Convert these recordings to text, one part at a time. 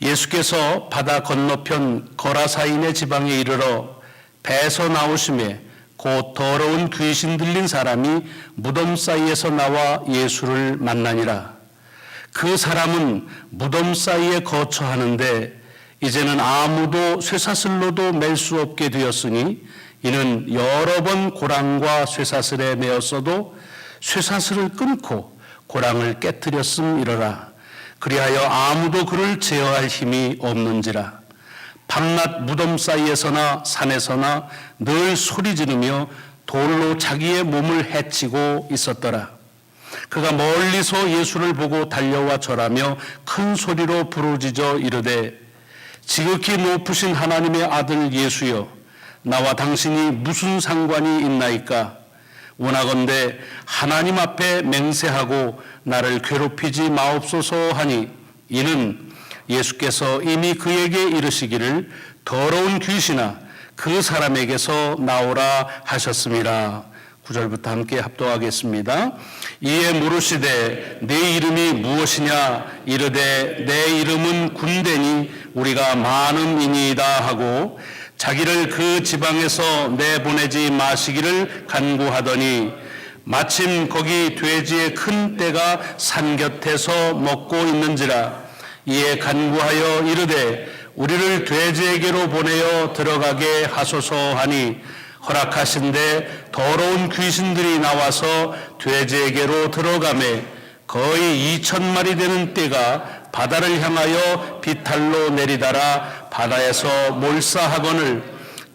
예수께서 바다 건너편 거라사인의 지방에 이르러 배에서 나오심에 곧 더러운 귀신 들린 사람이 무덤 사이에서 나와 예수를 만나니라. 그 사람은 무덤 사이에 거처하는데 이제는 아무도 쇠사슬로도 맬 수 없게 되었으니 이는 여러 번 고랑과 쇠사슬에 매었어도 쇠사슬을 끊고 고랑을 깨뜨렸음이러라. 그리하여 아무도 그를 제어할 힘이 없는지라. 밤낮 무덤 사이에서나 산에서나 늘 소리 지르며 돌로 자기의 몸을 해치고 있었더라. 그가 멀리서 예수를 보고 달려와 절하며 큰 소리로 부르짖어 이르되 지극히 높으신 하나님의 아들 예수여, 나와 당신이 무슨 상관이 있나이까? 원하건대 하나님 앞에 맹세하고 나를 괴롭히지 마옵소서 하니, 이는 예수께서 이미 그에게 이르시기를 더러운 귀신아 그 사람에게서 나오라 하셨습니다. 9절부터 함께 합독하겠습니다. 이에 물으시되 네 이름이 무엇이냐? 이르되 내 이름은 군대니 우리가 많음이니이다 하고 자기를 그 지방에서 내보내지 마시기를 간구하더니 마침 거기 돼지의 큰 떼가 산 곁에서 먹고 있는지라. 이에 간구하여 이르되 우리를 돼지에게로 보내어 들어가게 하소서 하니 허락하신데 더러운 귀신들이 나와서 돼지에게로 들어가매 거의 2,000마리 되는 떼가 바다를 향하여 비탈로 내리달아 바다에서 몰사하거늘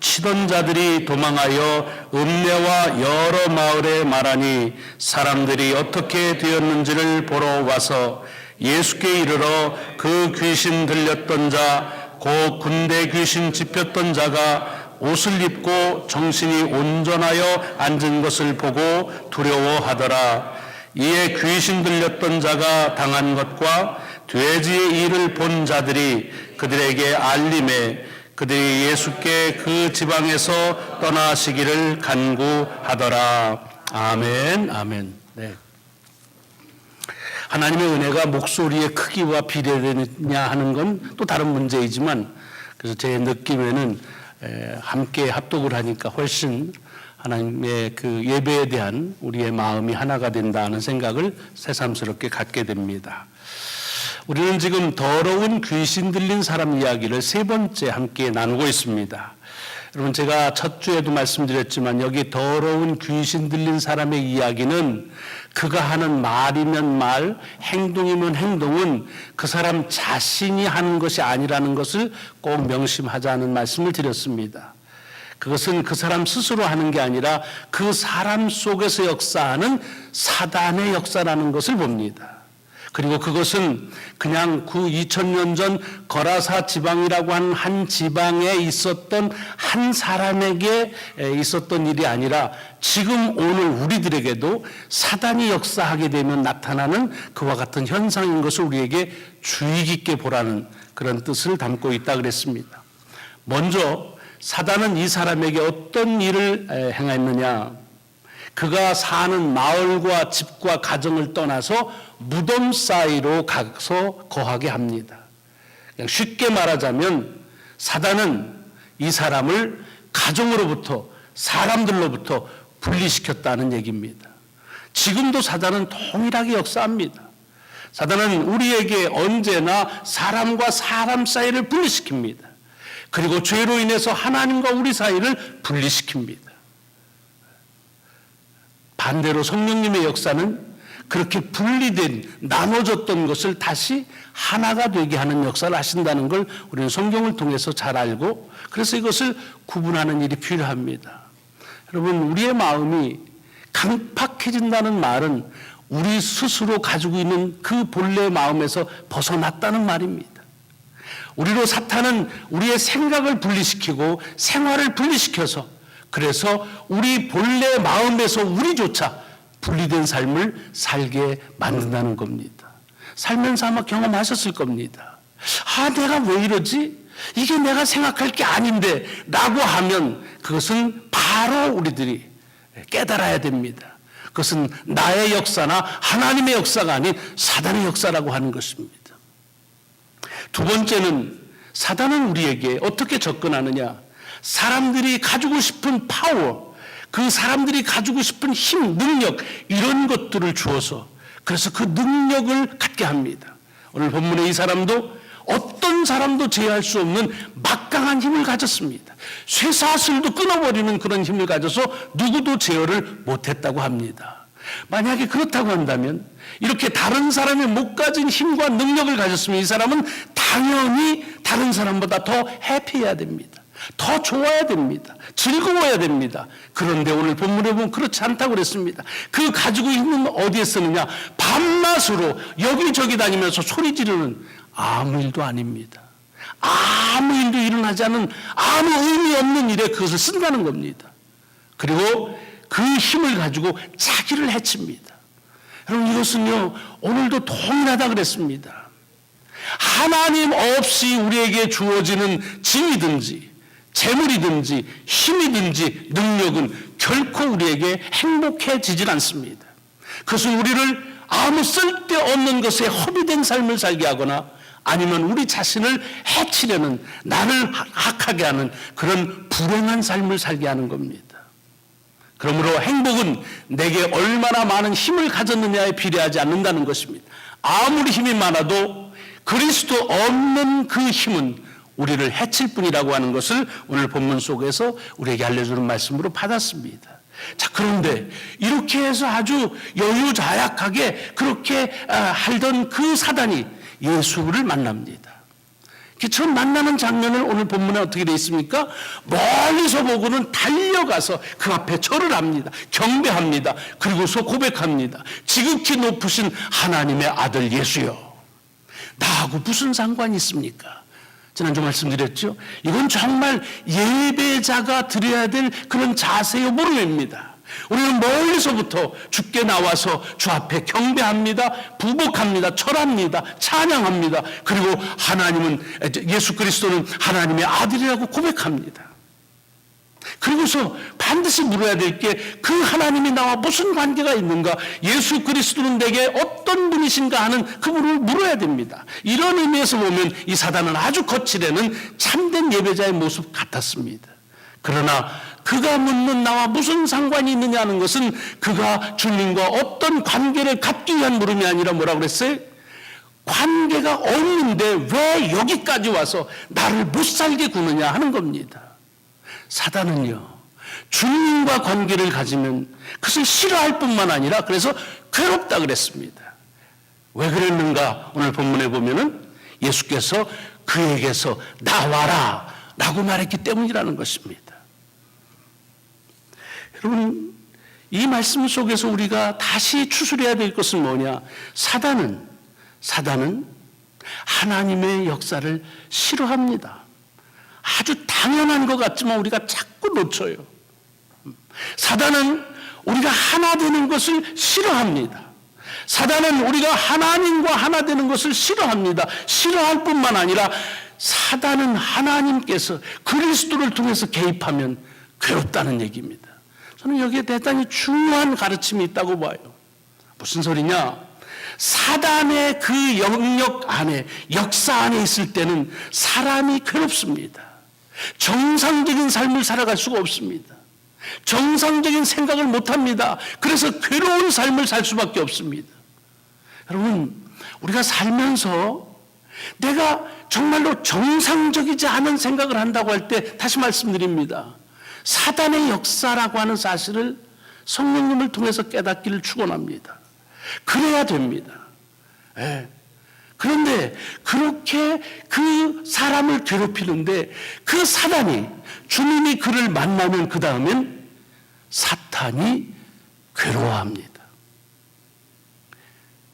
치던 자들이 도망하여 읍내와 여러 마을에 말하니 사람들이 어떻게 되었는지를 보러 와서 예수께 이르러 그 귀신 들렸던 자 곧 군대 귀신 집혔던 자가 옷을 입고 정신이 온전하여 앉은 것을 보고 두려워하더라. 이에 귀신 들렸던 자가 당한 것과 돼지의 일을 본 자들이 그들에게 알림해 그들이 예수께 그 지방에서 떠나시기를 간구하더라. 아멘, 아멘. 네. 하나님의 은혜가 목소리의 크기와 비례되느냐 하는 건 또 다른 문제이지만, 그래서 제 느낌에는 함께 합독을 하니까 훨씬 하나님의 그 예배에 대한 우리의 마음이 하나가 된다는 생각을 새삼스럽게 갖게 됩니다. 우리는 지금 더러운 귀신 들린 사람 이야기를 세 번째 함께 나누고 있습니다. 여러분, 제가 첫 주에도 말씀드렸지만 여기 더러운 귀신 들린 사람의 이야기는 그가 하는 말이면 말, 행동이면 행동은 그 사람 자신이 하는 것이 아니라는 것을 꼭 명심하자는 말씀을 드렸습니다. 그것은 그 사람 스스로 하는 게 아니라 그 사람 속에서 역사하는 사단의 역사라는 것을 봅니다. 그리고 그것은 그냥 2000년 전 거라사 지방이라고 하는 한 지방에 있었던 한 사람에게 있었던 일이 아니라 지금 오늘 우리들에게도 사단이 역사하게 되면 나타나는 그와 같은 현상인 것을 우리에게 주의 깊게 보라는 그런 뜻을 담고 있다 그랬습니다. 먼저 사단은 이 사람에게 어떤 일을 행했느냐? 그가 사는 마을과 집과 가정을 떠나서 무덤 사이로 가서 거하게 합니다. 그냥 쉽게 말하자면 사단은 이 사람을 가정으로부터, 사람들로부터 분리시켰다는 얘기입니다. 지금도 사단은 동일하게 역사합니다. 사단은 우리에게 언제나 사람과 사람 사이를 분리시킵니다. 그리고 죄로 인해서 하나님과 우리 사이를 분리시킵니다. 반대로 성령님의 역사는 그렇게 분리된, 나눠졌던 것을 다시 하나가 되게 하는 역사를 하신다는 걸 우리는 성경을 통해서 잘 알고, 그래서 이것을 구분하는 일이 필요합니다. 여러분, 우리의 마음이 강팍해진다는 말은 우리 스스로 가지고 있는 그 본래의 마음에서 벗어났다는 말입니다. 우리로 사탄은 우리의 생각을 분리시키고 생활을 분리시켜서, 그래서 우리 본래 마음에서 우리조차 분리된 삶을 살게 만든다는 겁니다. 살면서 아마 경험하셨을 겁니다. 아, 내가 왜 이러지? 이게 내가 생각할 게 아닌데 라고 하면 그것은 바로 우리들이 깨달아야 됩니다. 그것은 나의 역사나 하나님의 역사가 아닌 사단의 역사라고 하는 것입니다. 두 번째는 사단은 우리에게 어떻게 접근하느냐? 사람들이 가지고 싶은 파워, 그 사람들이 가지고 싶은 힘, 능력 이런 것들을 주어서 그래서 그 능력을 갖게 합니다. 오늘 본문의 이 사람도 어떤 사람도 제어할 수 없는 막강한 힘을 가졌습니다. 쇠사슬도 끊어버리는 그런 힘을 가져서 누구도 제어를 못했다고 합니다. 만약에 그렇다고 한다면 이렇게 다른 사람이 못 가진 힘과 능력을 가졌으면 이 사람은 당연히 다른 사람보다 더 해피해야 됩니다. 더 좋아야 됩니다. 즐거워야 됩니다. 그런데 오늘 본문에 보면 그렇지 않다고 그랬습니다. 그 가지고 있는 어디에 쓰느냐? 밤낮으로 여기저기 다니면서 소리 지르는 아무 일도 아닙니다. 아무 일도 일어나지 않은 아무 의미 없는 일에 그것을 쓴다는 겁니다. 그리고 그 힘을 가지고 자기를 해칩니다. 여러분 이것은요 오늘도 동일하다 그랬습니다. 하나님 없이 우리에게 주어지는 짐이든지 재물이든지 힘이든지 능력은 결코 우리에게 행복해지질 않습니다. 그것은 우리를 아무 쓸데없는 것에 허비된 삶을 살게 하거나 아니면 우리 자신을 해치려는 나를 악하게 하는 그런 불행한 삶을 살게 하는 겁니다. 그러므로 행복은 내게 얼마나 많은 힘을 가졌느냐에 비례하지 않는다는 것입니다. 아무리 힘이 많아도 그리스도 없는 그 힘은 우리를 해칠 뿐이라고 하는 것을 오늘 본문 속에서 우리에게 알려주는 말씀으로 받았습니다. 자, 그런데 이렇게 해서 아주 여유자약하게 그렇게 하던 그 사단이 예수를 만납니다. 처음 만나는 장면을 오늘 본문에 어떻게 되어 있습니까? 멀리서 보고는 달려가서 그 앞에 절을 합니다. 경배합니다. 그리고서 고백합니다. 지극히 높으신 하나님의 아들 예수여, 나하고 무슨 상관이 있습니까? 지난주 말씀드렸죠? 이건 정말 예배자가 드려야 될 그런 자세요 물음입니다. 우리는 멀리서부터 주께 나와서 주 앞에 경배합니다. 부복합니다. 절합니다. 찬양합니다. 그리고 하나님은 예수 그리스도는 하나님의 아들이라고 고백합니다. 그리고서 반드시 물어야 될 게 그 하나님이 나와 무슨 관계가 있는가? 예수 그리스도는 내게 어떤 분이신가 하는 그 물어야 됩니다. 이런 의미에서 보면 이 사단은 아주 거칠에는 참된 예배자의 모습 같았습니다. 그러나 그가 묻는 나와 무슨 상관이 있느냐는 것은 그가 주님과 어떤 관계를 갖기 위한 물음이 아니라 뭐라고 그랬어요? 관계가 없는데 왜 여기까지 와서 나를 못 살게 구느냐 하는 겁니다. 사단은요 주님과 관계를 가지면 그것을 싫어할 뿐만 아니라 그래서 괴롭다 그랬습니다. 왜 그랬는가? 오늘 본문에 보면은 예수께서 그에게서 나와라 라고 말했기 때문이라는 것입니다. 여러분 이 말씀 속에서 우리가 다시 추스려야 될 것은 뭐냐? 사단은 하나님의 역사를 싫어합니다. 아주 당연한 것 같지만 우리가 자꾸 놓쳐요. 사단은 우리가 하나 되는 것을 싫어합니다. 사단은 우리가 하나님과 하나 되는 것을 싫어합니다. 싫어할 뿐만 아니라 사단은 하나님께서 그리스도를 통해서 개입하면 괴롭다는 얘기입니다. 저는 여기에 대단히 중요한 가르침이 있다고 봐요. 무슨 소리냐? 사단의 그 영역 안에, 역사 안에 있을 때는 사람이 괴롭습니다. 정상적인 삶을 살아갈 수가 없습니다. 정상적인 생각을 못합니다. 그래서 괴로운 삶을 살 수밖에 없습니다. 여러분, 우리가 살면서 내가 정말로 정상적이지 않은 생각을 한다고 할 때 다시 말씀드립니다. 사단의 역사라고 하는 사실을 성령님을 통해서 깨닫기를 축원합니다. 그래야 됩니다. 예. 그런데 그렇게 그 사람을 괴롭히는데 그 사단이 주님이 그를 만나면 그 다음엔 사탄이 괴로워합니다.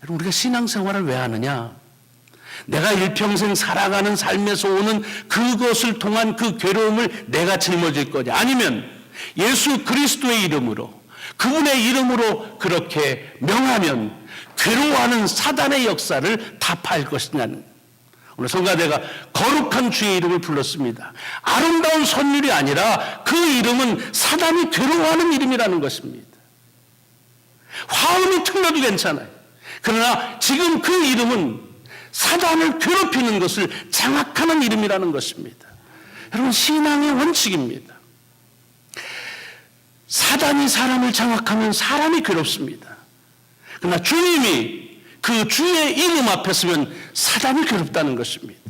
여러분 우리가 신앙생활을 왜 하느냐? 내가 일평생 살아가는 삶에서 오는 그것을 통한 그 괴로움을 내가 짊어질 거냐? 아니면 예수 그리스도의 이름으로 그분의 이름으로 그렇게 명하면 괴로워하는 사단의 역사를 타파할 것이냐는 오늘 성가대가 거룩한 주의 이름을 불렀습니다. 아름다운 선율이 아니라 그 이름은 사단이 괴로워하는 이름이라는 것입니다. 화음이 틀려도 괜찮아요. 그러나 지금 그 이름은 사단을 괴롭히는 것을 장악하는 이름이라는 것입니다. 여러분, 신앙의 원칙입니다. 사단이 사람을 장악하면 사람이 괴롭습니다. 그러나 주님이 그 주의 이름 앞에 서면 사단이 괴롭다는 것입니다.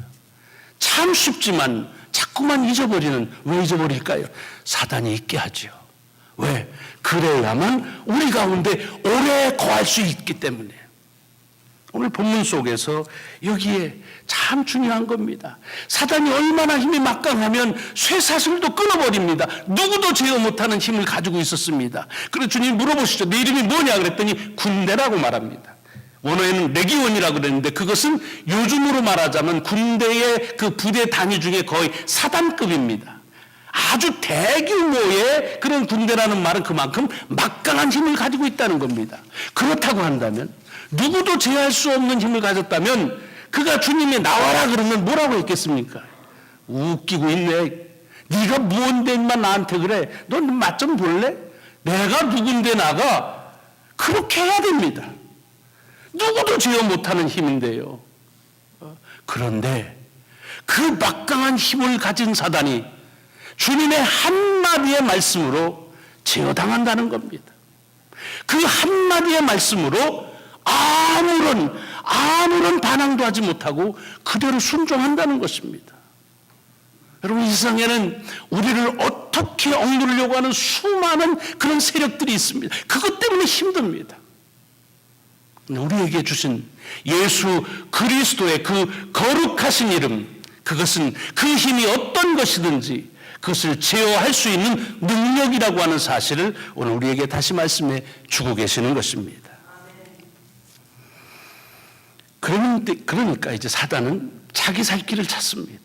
참 쉽지만 자꾸만 잊어버리는, 왜 잊어버릴까요? 사단이 있게 하죠. 왜? 그래야만 우리 가운데 오래 거할 수 있기 때문에. 오늘 본문 속에서 여기에 참 중요한 겁니다. 사단이 얼마나 힘이 막강하면 쇠사슬도 끊어버립니다. 누구도 제어 못하는 힘을 가지고 있었습니다. 그래서 주님 물어보시죠. 내 이름이 뭐냐 그랬더니 군대라고 말합니다. 원어에는 레기온이라고 그랬는데 그것은 요즘으로 말하자면 군대의 그 부대 단위 중에 거의 사단급입니다. 아주 대규모의 그런 군대라는 말은 그만큼 막강한 힘을 가지고 있다는 겁니다. 그렇다고 한다면, 누구도 제어할 수 없는 힘을 가졌다면 그가 주님이 나와라 그러면 뭐라고 했겠습니까? 웃기고 있네. 네가 무언데 인마 나한테 그래? 넌 맛 좀 볼래? 내가 누군데 나가? 그렇게 해야 됩니다. 누구도 제어 못하는 힘인데요. 그런데 그 막강한 힘을 가진 사단이 주님의 한마디의 말씀으로 제어당한다는 겁니다. 그 한마디의 말씀으로 아무런 반항도 하지 못하고 그대로 순종한다는 것입니다. 여러분, 이 세상에는 우리를 어떻게 억누르려고 하는 수많은 그런 세력들이 있습니다. 그것 때문에 힘듭니다. 우리에게 주신 예수 그리스도의 그 거룩하신 이름, 그것은 그 힘이 어떤 것이든지 그것을 제어할 수 있는 능력이라고 하는 사실을 오늘 우리에게 다시 말씀해 주고 계시는 것입니다. 그러니까 이제 사단은 자기 살 길을 찾습니다.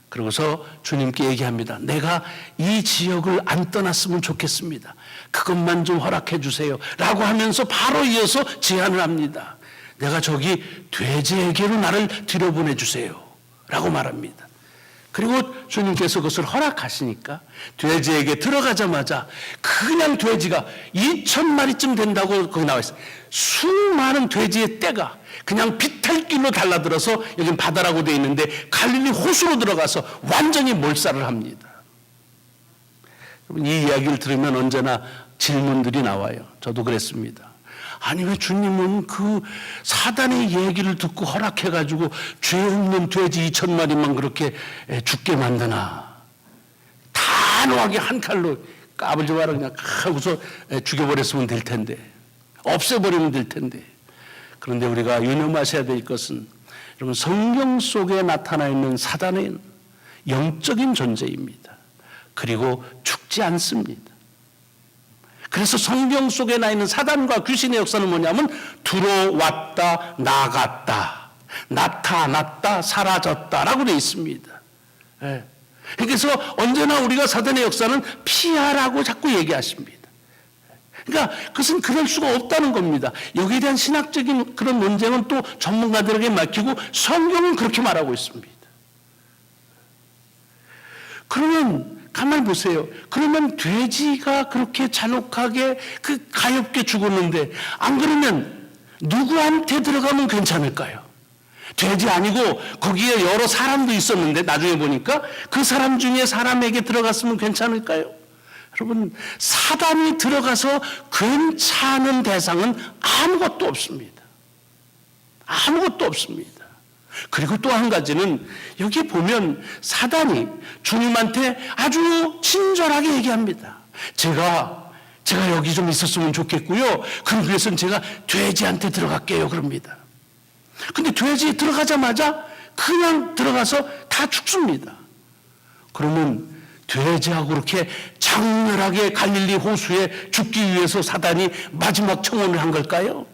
그러고서 주님께 얘기합니다. 내가 이 지역을 안 떠났으면 좋겠습니다. 그것만 좀 허락해 주세요 라고 하면서 바로 이어서 제안을 합니다. 내가 저기 돼지에게로 나를 들여보내 주세요 라고 말합니다. 그리고 주님께서 그것을 허락하시니까 돼지에게 들어가자마자 그냥 돼지가 2,000마리쯤 된다고 거기 나와 있어요. 수많은 돼지의 떼가 그냥 비탈길로 달라들어서, 여긴 바다라고 되어 있는데 갈릴리 호수로 들어가서 완전히 몰살을 합니다. 이 이야기를 들으면 언제나 질문들이 나와요. 저도 그랬습니다. 아니, 왜 주님은 그 사단의 얘기를 듣고 허락해가지고 죄 없는 돼지 2,000마리만 그렇게 죽게 만드나? 단호하게 한 칼로 까불지 마라 그냥 하고서 죽여버렸으면 될 텐데, 없애버리면 될 텐데. 그런데 우리가 유념하셔야 될 것은, 여러분, 성경 속에 나타나 있는 사단은 영적인 존재입니다. 그리고 죽지 않습니다. 그래서 성경 속에 나 있는 사단과 귀신의 역사는 뭐냐면 들어왔다 나갔다 나타났다 사라졌다라고 되어 있습니다. 그래서 언제나 우리가 사단의 역사는 피하라고 자꾸 얘기하십니다. 그러니까 그것은 그럴 수가 없다는 겁니다. 여기에 대한 신학적인 그런 논쟁은 또 전문가들에게 맡기고 성경은 그렇게 말하고 있습니다. 그러면 가만히 보세요. 그러면 돼지가 그렇게 잔혹하게 가엾게 죽었는데, 안 그러면 누구한테 들어가면 괜찮을까요? 돼지 아니고 거기에 여러 사람도 있었는데 나중에 보니까 그 사람 중에 사람에게 들어갔으면 괜찮을까요? 여러분, 사단이 들어가서 괜찮은 대상은 아무것도 없습니다. 아무것도 없습니다. 그리고 또 한 가지는, 여기 보면 사단이 주님한테 아주 친절하게 얘기합니다. 제가 여기 좀 있었으면 좋겠고요. 그러기 위해서는 제가 돼지한테 들어갈게요. 그럽니다. 근데 돼지에 들어가자마자 그냥 들어가서 다 죽습니다. 그러면 돼지하고 그렇게 장렬하게 갈릴리 호수에 죽기 위해서 사단이 마지막 청혼을 한 걸까요?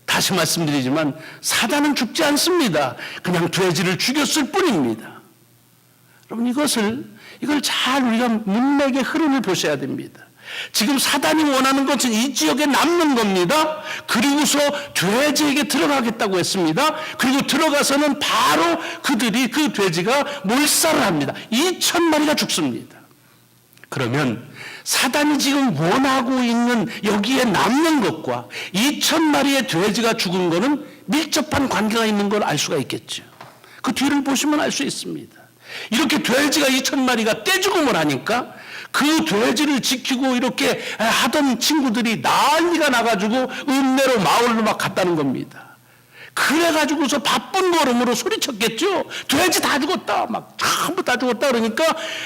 다시 말씀드리지만 사단은 죽지 않습니다. 그냥 돼지를 죽였을 뿐입니다. 여러분, 이걸 잘 우리가 문맥의 흐름을 보셔야 됩니다. 지금 사단이 원하는 것은 이 지역에 남는 겁니다. 그리고서 돼지에게 들어가겠다고 했습니다. 그리고 들어가서는 바로 그 돼지가 몰살을 합니다. 2,000마리가 죽습니다. 그러면 사단이 지금 원하고 있는 여기에 남는 것과 2,000마리의 돼지가 죽은 것은 밀접한 관계가 있는 걸 알 수가 있겠죠. 그 뒤를 보시면 알 수 있습니다. 이렇게 돼지가 2,000마리가 떼죽음을 하니까 그 돼지를 지키고 이렇게 하던 친구들이 난리가 나가지고 읍내로 마을로 막 갔다는 겁니다. 그래가지고서 바쁜 걸음으로 소리쳤겠죠. 돼지 다 죽었다, 막 전부 다 죽었다 그러니까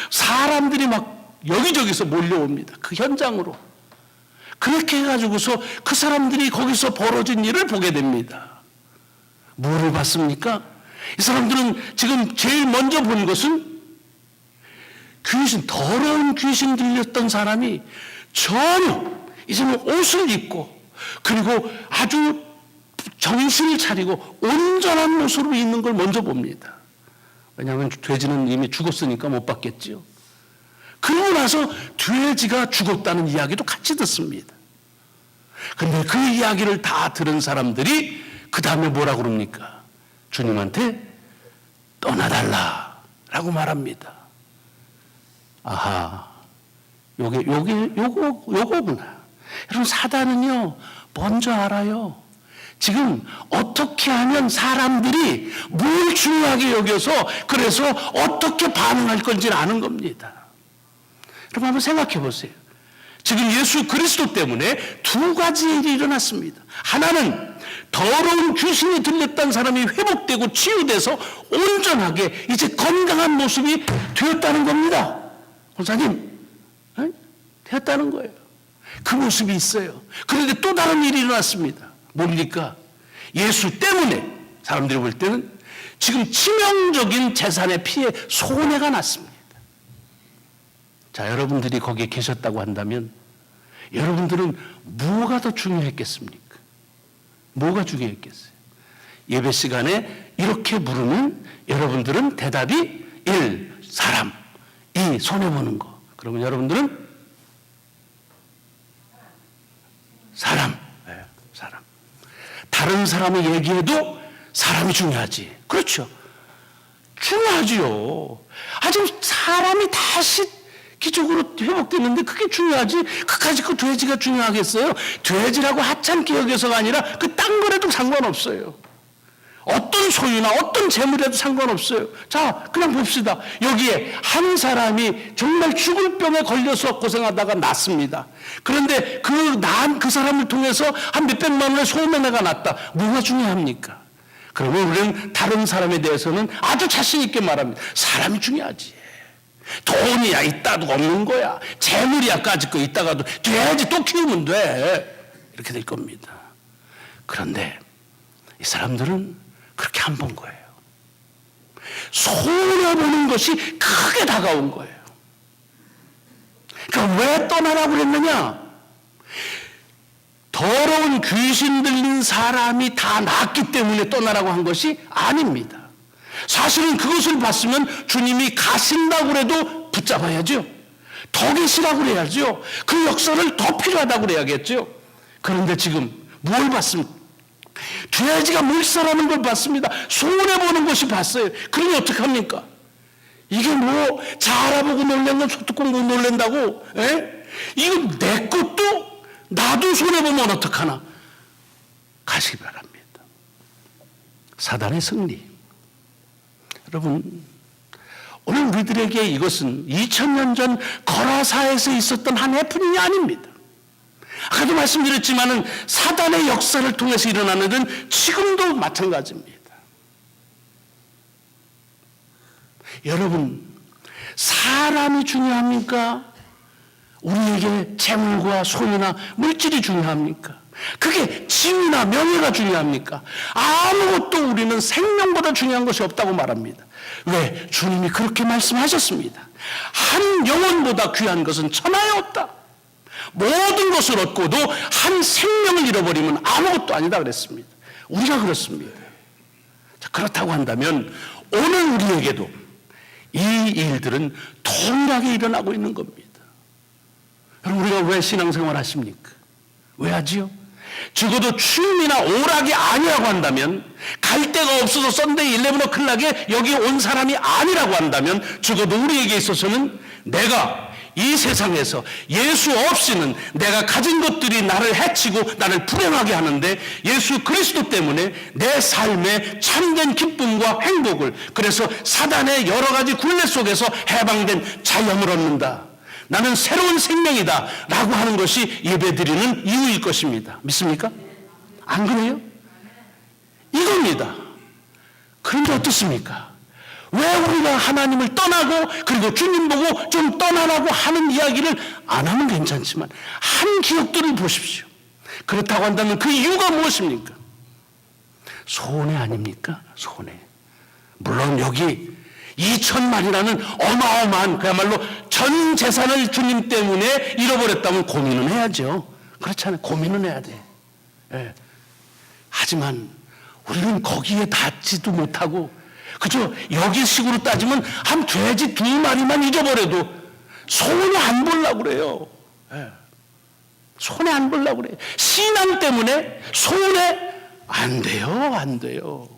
사람들이 막 여기저기서 몰려옵니다. 그 현장으로. 그렇게 해가지고서 그 사람들이 거기서 벌어진 일을 보게 됩니다. 뭐를 봤습니까? 이 사람들은 지금 제일 먼저 본 것은 더러운 귀신 들렸던 사람이 전혀 이제는 옷을 입고 그리고 아주 정신을 차리고 온전한 모습으로 있는 걸 먼저 봅니다. 왜냐하면 돼지는 이미 죽었으니까 못 봤겠지요. 그러고 나서 돼지가 죽었다는 이야기도 같이 듣습니다. 그런데 그 이야기를 다 들은 사람들이 그 다음에 뭐라고 그럽니까? 주님한테 떠나달라라고 말합니다. 아하, 요거구나. 여러분, 사단은요, 먼저 알아요. 지금 어떻게 하면 사람들이 뭘 중요하게 여겨서 그래서 어떻게 반응할 건지를 아는 겁니다. 여러분, 한번 생각해 보세요. 지금 예수 그리스도 때문에 두 가지 일이 일어났습니다. 하나는 더러운 귀신이 들렸던 사람이 회복되고 치유돼서 온전하게 이제 건강한 모습이 되었다는 겁니다. 목사님, 되었다는 거예요. 그 모습이 있어요. 그런데 또 다른 일이 일어났습니다. 뭡니까? 예수 때문에 사람들이 볼 때는 지금 치명적인 재산의 피해 손해가 났습니다. 자, 여러분들이 거기에 계셨다고 한다면 여러분들은 뭐가 더 중요했겠습니까? 뭐가 중요했겠어요? 예배 시간에 이렇게 물으면 여러분들은 대답이 1. 사람, 2. 손해보는 거. 그러면 여러분들은 사람. 네, 사람. 다른 사람의 얘기에도 사람이 중요하지. 그렇죠. 중요하지요. 지금 사람이 다시 기적으로 회복됐는데 그게 중요하지. 그까지 그 돼지가 중요하겠어요? 돼지라고 하찮게 여겨서가 아니라 그 딴 거라도 상관없어요. 어떤 소유나 어떤 재물에도 상관없어요. 자, 그냥 봅시다. 여기에 한 사람이 정말 죽을 병에 걸려서 고생하다가 낫습니다. 그런데 그 사람을 통해서 한 몇백만 원의 소매내가 났다. 뭐가 중요합니까? 그러면 우리는 다른 사람에 대해서는 아주 자신 있게 말합니다. 사람이 중요하지. 돈이야 있다도 없는 거야. 재물이야 까짓 거 있다가도 돼야지 또 키우면 돼. 이렇게 될 겁니다. 그런데 이 사람들은 그렇게 안 본 거예요. 손해보는 것이 크게 다가온 거예요. 그러니까 왜 떠나라고 그랬느냐? 더러운 귀신 들린 사람이 다 낫기 때문에 떠나라고 한 것이 아닙니다. 사실은 그것을 봤으면 주님이 가신다고 해도 붙잡아야죠. 더 계시라고 그래야죠. 그 역사를 더 필요하다고 그래야겠죠. 그런데 지금 뭘 봤습니까? 돼지가 몰살하는 걸 봤습니다. 손해보는 것이 봤어요. 그러니 어떡합니까? 이게 뭐 자라보고 놀란 건 소뚜껑 못 놀란다고? 이거 내 것도 나도 손해보면 어떡하나? 가시기 바랍니다. 사단의 승리. 여러분, 오늘 우리들에게 이것은 2000년 전 거라사에서 있었던 한 해프닝이 아닙니다. 아까도 말씀드렸지만은 사단의 역사를 통해서 일어나는 건 지금도 마찬가지입니다. 여러분, 사람이 중요합니까? 우리에게 재물과 소유나 물질이 중요합니까? 그게 지위나 명예가 중요합니까? 아무것도 우리는 생명보다 중요한 것이 없다고 말합니다. 왜? 주님이 그렇게 말씀하셨습니다. 한 영혼보다 귀한 것은 천하에 없다. 모든 것을 얻고도 한 생명을 잃어버리면 아무것도 아니다 그랬습니다. 우리가 그렇습니다. 자, 그렇다고 한다면 오늘 우리에게도 이 일들은 동일하게 일어나고 있는 겁니다. 여러분, 우리가 왜 신앙생활 하십니까? 왜 하지요? 적어도 취임이나 오락이 아니라고 한다면, 갈 데가 없어서 썬데이 11o'clock에 여기 온 사람이 아니라고 한다면 적어도 우리에게 있어서는 내가 이 세상에서 예수 없이는 내가 가진 것들이 나를 해치고 나를 불행하게 하는데 예수 그리스도 때문에 내 삶에 참된 기쁨과 행복을, 그래서 사단의 여러 가지 굴레 속에서 해방된 자유함을 얻는다. 나는 새로운 생명이다 라고 하는 것이 예배드리는 이유일 것입니다. 믿습니까? 안 그래요? 이겁니다. 그런데 어떻습니까? 왜 우리가 하나님을 떠나고 그리고 주님 보고 좀 떠나라고 하는 이야기를 안 하면 괜찮지만 한 기억들을 보십시오. 그렇다고 한다면 그 이유가 무엇입니까? 손해 아닙니까? 손해. 물론 여기 2,000만이라는 어마어마한 그야말로 전 재산을 주님 때문에 잃어버렸다면 고민은 해야죠. 그렇잖아요. 고민은 해야 돼. 예. 하지만 우리는 거기에 닿지도 못하고 그저 여기 식으로 따지면 한 돼지 2마리만 잊어버려도 손해 안 보려고 그래요. 예. 손해 안 보려고 그래요. 신앙 때문에 손해 안 돼요. 안 돼요.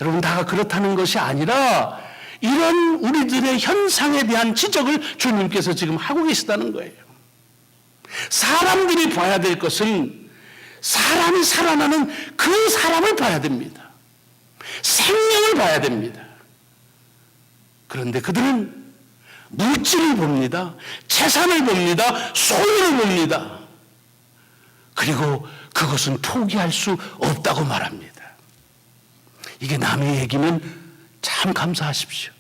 여러분, 다가 그렇다는 것이 아니라 이런 우리들의 현상에 대한 지적을 주님께서 지금 하고 계시다는 거예요. 사람들이 봐야 될 것은 사람이 살아나는 그 사람을 봐야 됩니다. 생명을 봐야 됩니다. 그런데 그들은 물질을 봅니다. 재산을 봅니다. 소유를 봅니다. 그리고 그것은 포기할 수 없다고 말합니다. 이게 남의 얘기면 참 감사하십시오.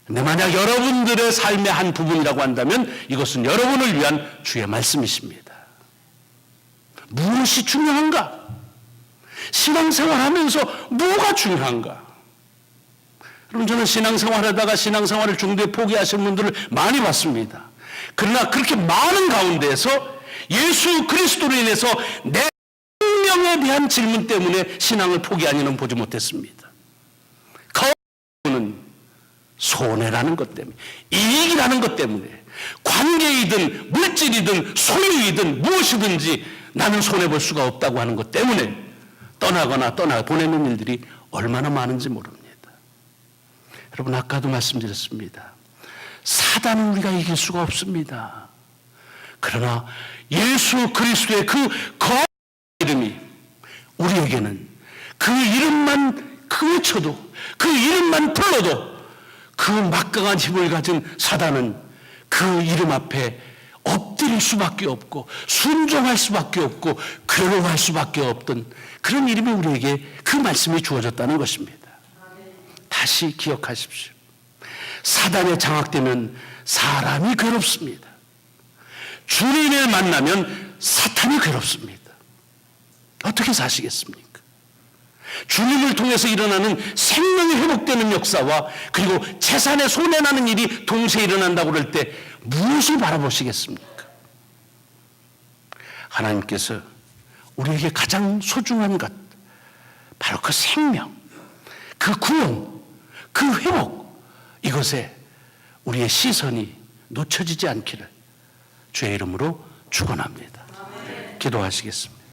근데 만약 여러분들의 삶의 한 부분이라고 한다면 이것은 여러분을 위한 주의 말씀이십니다. 무엇이 중요한가? 신앙생활 하면서 뭐가 중요한가? 여러분, 저는 신앙생활 하다가 신앙생활을 중도에 포기하신 분들을 많이 봤습니다. 그러나 그렇게 많은 가운데에서 예수 그리스도로 인해서 내 생명에 대한 질문 때문에 신앙을 포기한 이는 보지 못했습니다. 그는 손해라는 것 때문에, 이익이라는 것 때문에, 관계이든 물질이든 소유이든 무엇이든지 나는 손해볼 수가 없다고 하는 것 때문에 떠나거나 보내는 일들이 얼마나 많은지 모릅니다. 여러분, 아까도 말씀드렸습니다. 사단은 우리가 이길 수가 없습니다. 그러나 예수 그리스도의 그 거룩한 이름이 우리에게는 그 이름만 외쳐도, 그 이름만 불러도 그 막강한 힘을 가진 사단은 그 이름 앞에 엎드릴 수밖에 없고 순종할 수밖에 없고 괴로워할 수밖에 없던 그런 이름이 우리에게 그 말씀이 주어졌다는 것입니다. 다시 기억하십시오. 사단에 장악되면 사람이 괴롭습니다. 주님을 만나면 사탄이 괴롭습니다. 어떻게 사시겠습니까? 주님을 통해서 일어나는 생명이 회복되는 역사와 그리고 재산에 손해나는 일이 동시에 일어난다고 그럴 때 무엇을 바라보시겠습니까? 하나님께서 우리에게 가장 소중한 것, 바로 그 생명, 그 구원, 그 회복, 이것에 우리의 시선이 놓쳐지지 않기를 주의 이름으로 축원합니다. 기도하시겠습니다.